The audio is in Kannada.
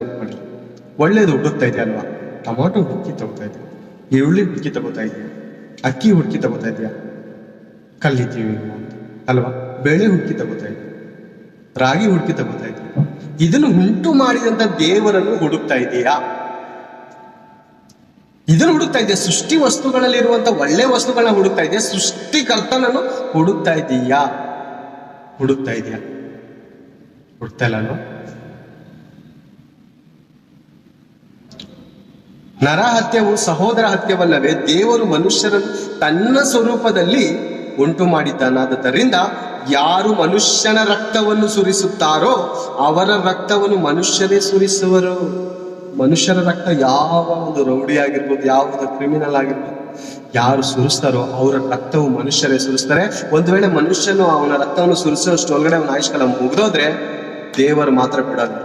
ಮಾಡಿ. ಒಳ್ಳೇದು ಹುಡುಕ್ತಾ ಇದೆಯಾ ಅಲ್ವಾ? ಟೊಮಾಟೊ ಹುಡುಕಿ ತಗೋತಾ ಇದೆಯಾ? ಈರುಳ್ಳಿ ಹುಡುಕಿ ತಗೋತಾ ಇದೆಯಾ? ಅಕ್ಕಿ ಹುಡುಕಿ ತಗೋತಾ ಇದೆಯಾ? ಕಲ್ಲಿದ್ದೀವಿ ಅಲ್ವಾ? ಬೇಳೆ ಹುಡುಕಿ ತಗೋತಾ ಇದೆಯಾ? ರಾಗಿ ಹುಡುಕಿ ತಗೋತಾ ಇದೆಯಾ? ಇದನ್ನು ಉಂಟು ಮಾಡಿದಂತ ದೇವರನ್ನು ಹುಡುಕ್ತಾ ಇದೆಯಾ? ಇದನ್ನು ಹುಡುಕ್ತಾ ಇದೆಯಾ? ಸೃಷ್ಟಿ ವಸ್ತುಗಳಲ್ಲಿ ಇರುವಂತ ಒಳ್ಳೆ ವಸ್ತುಗಳನ್ನ ಹುಡುಕ್ತಾ ಇದೆಯಾ? ಸೃಷ್ಟಿಕರ್ತನನ್ನು ಹುಡುಕ್ತಾ ಇದೆಯಾ? ಹುಡುಕ್ತಾ ಇದೆಯಾ? ಹುಡುಕ್ತಾ ಇಲ್ಲ ಅಲ್ವಾ? ನರಹತ್ಯವು ಸಹೋದರ ಹತ್ಯವಲ್ಲವೇ? ದೇವರು ಮನುಷ್ಯರನ್ನು ತನ್ನ ಸ್ವರೂಪದಲ್ಲಿ ಉಂಟು ಮಾಡಿದ್ದಾನಾದ್ದರಿಂದ ಯಾರು ಮನುಷ್ಯನ ರಕ್ತವನ್ನು ಸುರಿಸುತ್ತಾರೋ ಅವರ ರಕ್ತವನ್ನು ಮನುಷ್ಯರೇ ಸುರಿಸುವರು. ಮನುಷ್ಯರ ರಕ್ತ ಯಾವ ಒಂದು ರೌಡಿ ಆಗಿರ್ಬೋದು, ಯಾವುದೋ ಕ್ರಿಮಿನಲ್ ಆಗಿರ್ಬೋದು, ಯಾರು ಸುರಿಸ್ತಾರೋ ಅವರ ರಕ್ತವು ಮನುಷ್ಯರೇ ಸುರಿಸ್ತಾರೆ. ಒಂದು ವೇಳೆ ಮನುಷ್ಯನು ಅವನ ರಕ್ತವನ್ನು ಸುರಿಸುವಷ್ಟು ಒಳಗಡೆ ಅವನ ಆಯುಷ್ಕಾಲ ಮುಗಿದೋದ್ರೆ ದೇವರು ಮಾತ್ರ ಬಿಡಲ್ಲ.